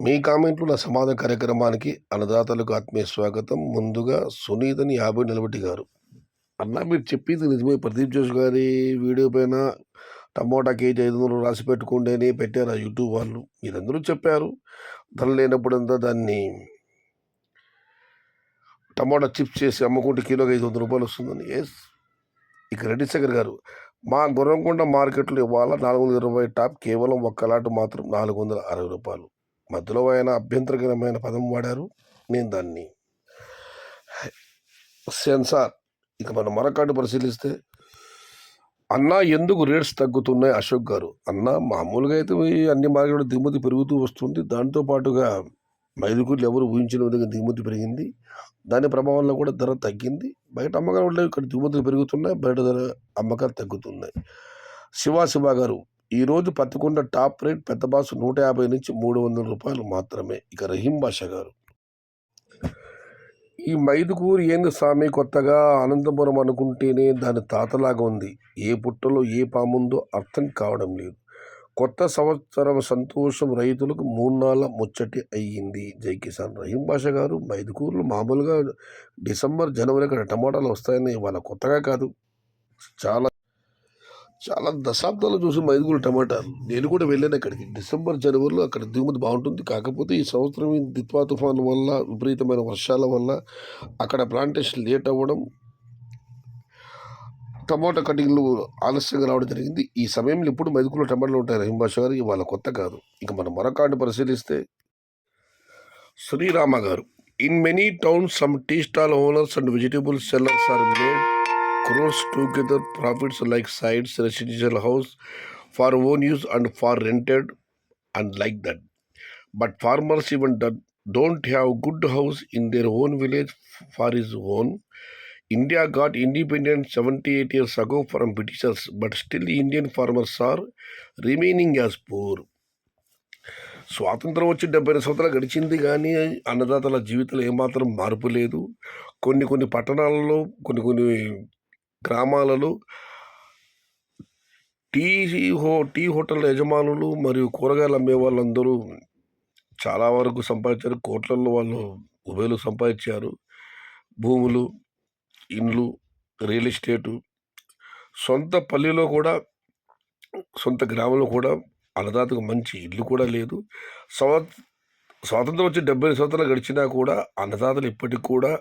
మీ కామెంట్లు నా సమాధాన కార్యక్రమానికి అన్నదాతలకు ఆత్మీయ స్వాగతం. ముందుగా సునీతని 50 నిలబెట్టి గారు. అన్న మీరు చెప్పింది నిజమే. ప్రదీప్ జోష్ గారి వీడియో పైన టమోటా కేజీ 500 రాసి పెట్టుకోండి అని పెట్టారు ఆ యూట్యూబ్ వాళ్ళు. మీరందరూ చెప్పారు. ధర లేనప్పుడంతా దాన్ని టమోటా చిప్స్ చేసి అమ్ముకుంటే కిలోకి 500 రూపాయలు వస్తుందని. ఎస్. ఇక రెడ్డి శేఖర్ గారు, మా గుర్రంకొండ మార్కెట్లో ఇవాళ 420 టాప్, కేవలం ఒక్క లాట్ మాత్రం 460 రూపాయలు. మధ్యలో ఆయన అభ్యంతరకరమైన పదం వాడారు. నేను దాన్ని సెన్సార్. ఇక మనం మరొకటి పరిశీలిస్తే, అన్నా ఎందుకు రేట్స్ తగ్గుతున్నాయి అశోక్ గారు? అన్నా మామూలుగా అయితే ఈ అన్ని మార్కెట్ దిగుమతి పెరుగుతూ వస్తుంది. దాంతో పాటుగా మైదుకూరులు ఎవరు ఊహించిన విధంగా దిగుమతి పెరిగింది. దాని ప్రభావంలో కూడా ధర తగ్గింది. బయట అమ్మకాలు ఇక్కడ దిగుమతులు పెరుగుతున్నాయి, బయట ధర అమ్మకాలు తగ్గుతున్నాయి. శివ గారు, ఈరోజు పత్తికొండ టాప్ రేట్ పెద్ద బాసు 150 నుంచి 300 రూపాయలు మాత్రమే. ఇక రహీం బాషా గారు, ఈ మైదుకూరు ఏంది స్వామి, కొత్తగా అనంతపురం అనుకుంటేనే దాని తాతలాగా ఉంది. ఏ పుట్టలో ఏ పాముందో అర్థం కావడం లేదు. కొత్త సంవత్సరం సంతోషం రైతులకు 3 నాళ్ళ ముచ్చటి అయ్యింది. జై కిసాన్. రహీం బాషా గారు, మైదుకూరులో మామూలుగా డిసెంబర్ జనవరి అక్కడ టమాటాలు వస్తాయని వాళ్ళ కొత్తగా కాదు, చాలా చాలా దశాబ్దాలు చూసి మైదుకూరు టమాటాలు. నేను కూడా వెళ్ళాను అక్కడికి. డిసెంబర్ జనవరిలో అక్కడ దిగుమతి బాగుంటుంది. కాకపోతే ఈ సంవత్సరం దిత్వా తుఫాను వల్ల, విపరీతమైన వర్షాల వల్ల అక్కడ ప్లాంటేషన్ లేట్ అవ్వడం, టమాటా కటింగ్లు ఆలస్యంగా రావడం జరిగింది. ఈ సమయంలో ఇప్పుడు మైదుకూరులో టమాటాలు ఉంటాయి. రహీం బాషా గారు, ఇవాళ కొత్త కాదు. ఇక మనం మరొకటి పరిశీలిస్తే, Srirama garu, in many towns some tea stall owners and vegetable sellers are made crores together profits like sites, residential house for own use and for rented and like that. But farmers even don't have good house in their own village for his own. India got independent 78 years ago from Britishers, but still Indian farmers are remaining as poor. స్వాతంత్రం వచ్చి 70 సంవత్సరాలు గడిచింది, కానీ అన్నదాతల జీవితంలో ఏమాత్రం మార్పు లేదు. కొన్ని పట్టణాలలో, కొన్ని గ్రామాలలో టీ హోటల్ యజమానులు మరియు కూరగాయలు అమ్మే వాళ్ళందరూ చాలా వరకు సంపాదించారు. కోట్లలో వాళ్ళు ఉభయలు సంపాదించారు. భూములు, ఇండ్లు, రియల్ ఎస్టేటు, సొంత పల్లెలో కూడా, సొంత గ్రామంలో కూడా అన్నదాతకు మంచి ఇల్లు కూడా లేదు. స్వాతంత్రం వచ్చి 70 సంవత్సరాలు గడిచినా కూడా అన్నదాతలు ఇప్పటికి కూడా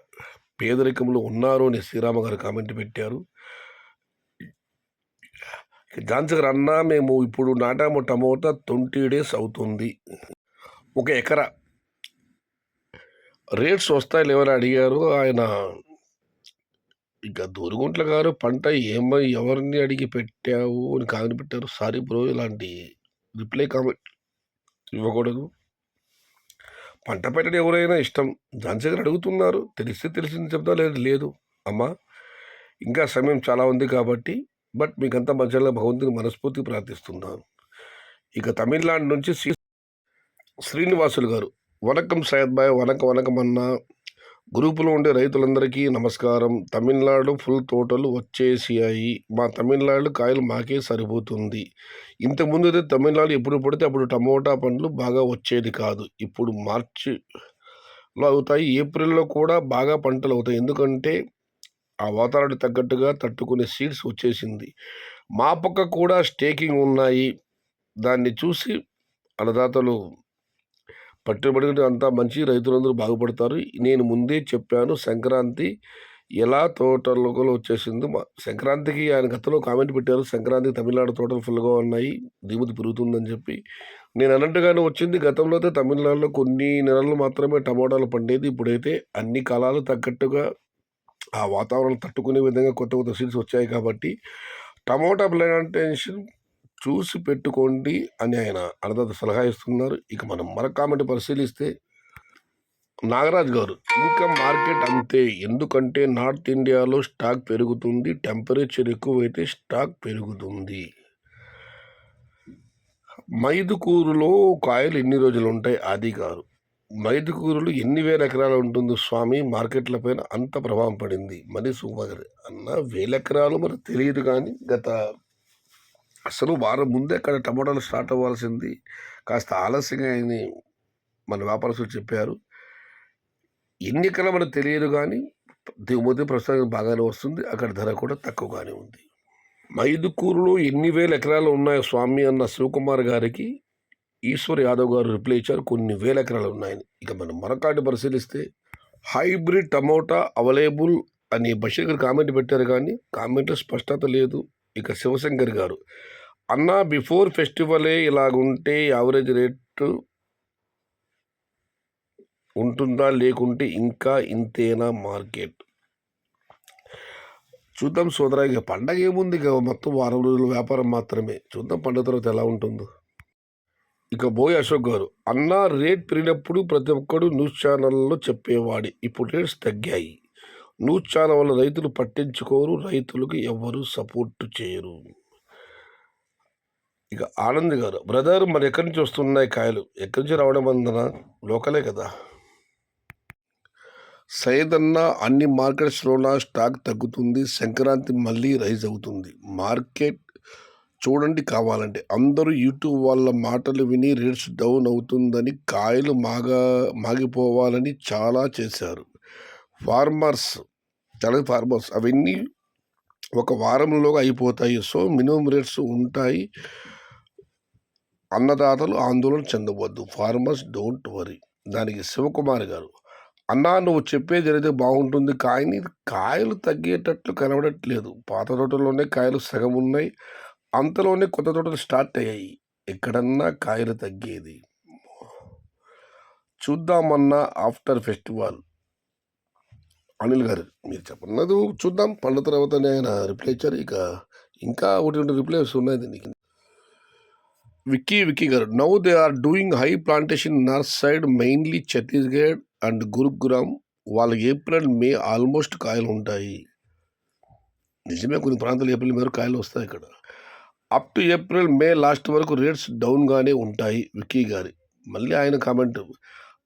పేదరికంలో ఉన్నారు అని శ్రీరామ గారు కామెంట్ పెట్టారు. ఝాన్సీ అన్నా, మేము ఇప్పుడు నాటాము టమోటా 20 డేస్ అవుతుంది. 1 ఎకరా రేట్స్ వస్తాయి లేవని అడిగారు ఆయన. ఇక దూరుగుంట్ల గారు, పంట ఎవరిని అడిగి పెట్టావు అని కామెంట్ పెట్టారు. సారీ బ్రో, ఇలాంటి రిప్లై కామెంట్ ఇవ్వకూడదు. పంట పెట్టడం ఎవరైనా ఇష్టం. ఝాన్సీ గారు అడుగుతున్నారు, తెలిసింది చెప్తా, లేదు అమ్మా, ఇంకా సమయం చాలా ఉంది కాబట్టి. బట్ మీకంతా మంచిగా భగవంతుని మనస్ఫూర్తిగా ప్రార్థిస్తున్నాను. ఇక తమిళనాడు నుంచి శ్రీనివాసులు గారు, వనకం సయ్యద్ బాయ్, వనకం అన్న. గ్రూపులో ఉండే రైతులందరికీ నమస్కారం. తమిళనాడు ఫుల్ తోటలు వచ్చేసాయి. మా తమిళనాడు కాయలు మాకే సరిపోతుంది. ఇంతకుముందు అయితే తమిళనాడు ఎప్పుడు పడితే అప్పుడు టమోటా పండ్లు బాగా వచ్చేది కాదు. ఇప్పుడు మార్చిలో అవుతాయి, ఏప్రిల్లో కూడా బాగా పంటలు అవుతాయి. ఎందుకంటే ఆ వాతావరణం తగ్గట్టుగా తట్టుకునే సీడ్స్ వచ్చేసింది. మా పక్క కూడా స్టేకింగ్ ఉన్నాయి. దాన్ని చూసి అన్నదాతలు పట్టుబడి అంతా మంచి, రైతులందరూ బాగుపడతారు. నేను ముందే చెప్పాను, సంక్రాంతి ఎలా తోటలకు వచ్చేసింది. సంక్రాంతికి ఆయన గతంలో కామెంట్ పెట్టారు, సంక్రాంతికి తమిళనాడు తోటలు ఫుల్గా ఉన్నాయి, దిగుమతి పెరుగుతుందని చెప్పి. నేను అన్నట్టుగానే వచ్చింది. గతంలో అయితే తమిళనాడులో కొన్ని నెలలు మాత్రమే టమోటాలు పండేది. ఇప్పుడైతే అన్ని కాలాలు తగ్గట్టుగా ఆ వాతావరణం తట్టుకునే విధంగా కొత్త సీడ్స్ వచ్చాయి కాబట్టి టమోటా ప్లాంటేషన్ చూసి పెట్టుకోండి అని ఆయన అన్నదాత సలహా ఇస్తున్నారు. ఇక మనం మరొక కామెంట్ పరిశీలిస్తే, నాగరాజ్ గారు, ఇంకా మార్కెట్ అంతే. ఎందుకంటే నార్త్ ఇండియాలో స్టాక్ పెరుగుతుంది, టెంపరేచర్ ఎక్కువైతే స్టాక్ పెరుగుతుంది. మైదుకూరులో కాయలు ఎన్ని రోజులు ఉంటాయి? ఆది గారు, మైదుకూరులో ఎన్ని వేల ఎకరాలు ఉంటుంది స్వామి, మార్కెట్ల పైన అంత ప్రభావం పడింది. మరి సూపర్ అన్న, 1000 ఎకరాలు మరి తెలియదు, కానీ అసలు వారం ముందే అక్కడ టమోటాలు స్టార్ట్ అవ్వాల్సింది, కాస్త ఆలస్యంగా అయింది. మన వ్యాపారస్తులు చెప్పారు. ఎన్నికల మనకు తెలియదు గానీ, దిగుమతి ప్రస్తుతానికి బాగానే వస్తుంది. అక్కడ ధర కూడా తక్కువగానే ఉంది. మైదుకూరులో ఎన్ని వేల ఎకరాలు ఉన్నాయో స్వామి అన్న శివకుమార్ గారికి ఈశ్వర్ యాదవ్ గారు రిప్లై ఇచ్చారు. కొన్ని వేల ఎకరాలు ఉన్నాయని. ఇక మనం మరొకటి పరిశీలిస్తే హైబ్రిడ్ టమోటా అవైలబుల్ అని బషీర్ గారు కామెంట్ పెట్టారు కానీ కామెంట్లో స్పష్టత లేదు. ఇక శివశంకర్ గారు అన్నా బిఫోర్ ఫెస్టివలే ఇలాగుంటే యావరేజ్ రేటు ఉంటుందా లేకుంటే ఇంకా ఇంతేనా మార్కెట్? చూద్దాం సోదరా, ఇక పండగ ఏముంది, ఇక మొత్తం వారం రోజుల వ్యాపారం మాత్రమే. చూద్దాం పండుగ తర్వాత ఎలా ఉంటుందో. ఇక బోయ్ అశోక్ గారు అన్నా రేట్ పెరిగినప్పుడు ప్రతి ఒక్కడు న్యూస్ ఛానల్లో చెప్పేవాడి, ఇప్పుడు రేట్స్ తగ్గాయి. న్యూస్ ఛానల్ వల్ల రైతులు పట్టించుకోరు, రైతులకు ఎవరు సపోర్ట్ చేయరు. ఇక ఆనంద్ గారు బ్రదర్ మరి ఎక్కడి నుంచి వస్తున్నాయి కాయలు? ఎక్కడి నుంచి రావడం అందనా? లోకలే కదా. సయ్యద్ అన్న అన్ని మార్కెట్స్లోన స్టాక్ తగ్గుతుంది, సంక్రాంతి మళ్ళీ రైజ్ అవుతుంది. మార్కెట్ చూడండి కావాలంటే. అందరూ యూట్యూబ్ వాళ్ళ మాటలు విని రేట్స్ డౌన్ అవుతుందని కాయలు మాగిపోవాలని చాలా చేశారు ఫార్మర్స్ అవన్నీ ఒక వారంలోగా అయిపోతాయి. సో మినిమం రేట్స్ ఉంటాయి. అన్నదాతలు ఆందోళన చెందవద్దు, ఫార్మర్స్ డోంట్ వరీ. దానికి శివకుమార్ గారు అన్నా నువ్వు చెప్పేది జరిగితే బాగుంటుంది, కానీ కాయలు తగ్గేటట్లు కనబడట్లేదు. పాత తోటలోనే కాయలు సగం ఉన్నాయి, అంతలోనే కొత్త తోటలు స్టార్ట్ అయ్యాయి. ఎక్కడన్నా కాయలు తగ్గేది చూద్దామన్నా ఆఫ్టర్ ఫెస్టివల్. అనిల్ గారు మీరు చెప్పన్నది చూద్దాం, పండుగ తర్వాత ఆయన రిప్లై ఇచ్చారు. ఇక ఇంకా ఒకటి రెండు రిప్లైస్ ఉన్నాయి దీనికి. Vicky garu now they are doing high plantation north side, mainly Chhattisgarh and Gurugram. వాళ్ళకి ఏప్రిల్ మే ఆల్మోస్ట్ కాయలు ఉంటాయి. నిజమే, కొన్ని ప్రాంతాలు ఏప్రిల్ మే కాయలు వస్తాయి. ఇక్కడ up to April May last వరకు రేట్స్ డౌన్గానే ఉంటాయి. విక్కీ గారి మళ్ళీ ఆయన కామెంట్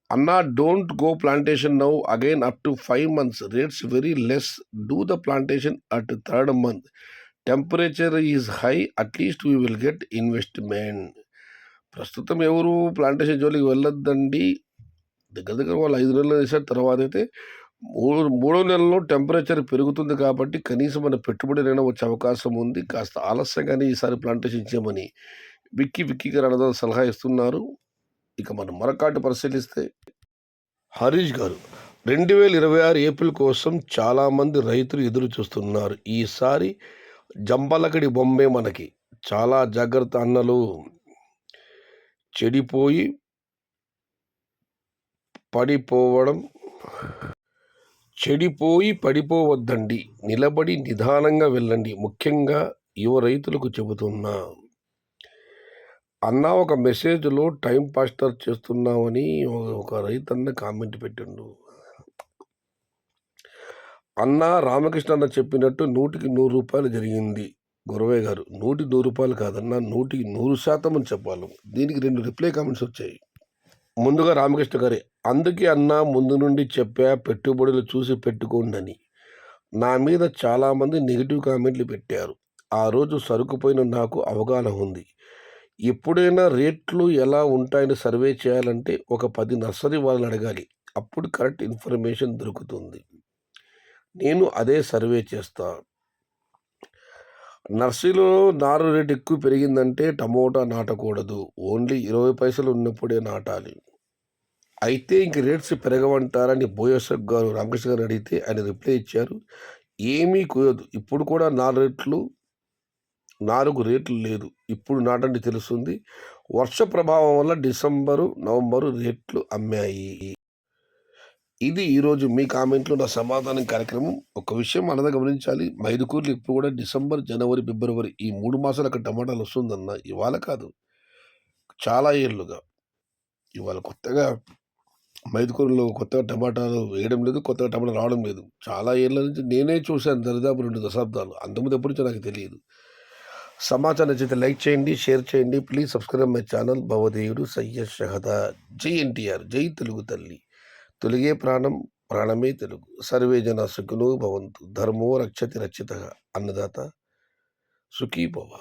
అన్నా don't go plantation now again up to 5 months, rates very less, do the plantation at 3rd month, temperature is high, at least we will get investment. ప్రస్తుతం ఎవరు plantation జోలికి వెళ్ళొద్దండి. దగ్గర వాళ్ళు 5 నెలలు వేసారు. తర్వాత అయితే మూడో నెలలో టెంపరేచర్ పెరుగుతుంది కాబట్టి కనీసం మన పెట్టుబడినైనా వచ్చే అవకాశం ఉంది. కాస్త ఆలస్యంగానే ఈసారి ప్లాంటేషన్ చేయమని విక్కీ గారు అన్నదాత సలహా ఇస్తున్నారు. ఇక మనం మరొకటి పరిశీలిస్తే హరీష్ గారు 2026 ఏప్రిల్ కోసం చాలామంది రైతులు ఎదురు చూస్తున్నారు. ఈసారి జంబలకడి బొమ్మే మనకి. చాలా జాగ్రత్త అన్నలు, చెడిపోయి పడిపోవద్దండి, నిలబడి నిదానంగా వెళ్ళండి. ముఖ్యంగా యువ రైతులకు చెబుతున్నా. అన్నా ఒక మెసేజ్లో టైం పాస్టర్ చేస్తున్నామని ఒక రైతన్న కామెంట్ పెట్టిండు. అన్నా రామకృష్ణ అన్న చెప్పినట్టు 100కి 100 జరిగింది. గురవయ్య గారు 100కి 100 కాదన్నా 100కి 100% అని చెప్పాలి. దీనికి 2 రిప్లై కామెంట్స్ వచ్చాయి. ముందుగా రామకృష్ణ గారి అందుకే అన్నా ముందు నుండి చెప్పా పెట్టుబడులు చూసి పెట్టుకోండి అని. నా మీద చాలామంది నెగిటివ్ కామెంట్లు పెట్టారు. ఆ రోజు సరుకుపోయిన నాకు అవగాహన ఉంది. ఎప్పుడైనా రేట్లు ఎలా ఉంటాయని సర్వే చేయాలంటే ఒక 10 నర్సరీ వాళ్ళని అడగాలి. అప్పుడు కరెక్ట్ ఇన్ఫర్మేషన్ దొరుకుతుంది. నేను అదే సర్వే చేస్తా. నర్సరీలో నారు రేటు ఎక్కువ పెరిగిందంటే టమోటా నాటకూడదు, ఓన్లీ 20 పైసలు ఉన్నప్పుడే నాటాలి. అయితే ఇంక రేట్స్ పెరగవంటారని బోయసక్ గారు రామకృష్ణ గారు అడిగితే ఆయన రిప్లై ఇచ్చారు, ఏమీ కుదరదు. ఇప్పుడు కూడా నాలుగు రేట్లు లేదు. ఇప్పుడు నాటండి తెలుస్తుంది. వర్ష ప్రభావం వల్ల డిసెంబరు నవంబరు రేట్లు అమ్మాయి. ఇది ఈరోజు మీ కామెంట్లో నా సమాధానం కార్యక్రమం. ఒక విషయం మనదా గమనించాలి, మైదుకూరులో ఇప్పుడు కూడా డిసెంబర్ జనవరి ఫిబ్రవరి ఈ 3 మాసాలు అక్కడ టమాటాలు వస్తుందన్న. ఇవాళ కాదు, చాలా ఏళ్ళుగా. ఇవాళ కొత్తగా మైదుకూరులో కొత్తగా టమాటాలు వేయడం లేదు, కొత్తగా టమాటాలు రావడం లేదు. చాలా ఏళ్ళ నుంచి నేనే చూశాను, దరిదాపు 2 దశాబ్దాలు. అంతకుముందు ఎప్పటి నుంచో నాకు తెలియదు. సమాచారం నచ్చితే లైక్ చేయండి, షేర్ చేయండి. Please subscribe my channel. భవదేవుడు సయ్యద్ షహదా. జై ఎన్టీఆర్, జై తెలుగు తల్లి. తెలుగే ప్రాణం, ప్రాణమే తెలుగు. సర్వే జన సుఖినో భవంతు. ధర్మో రక్షతి రక్షితః. అన్నదాత సుఖీ భవ.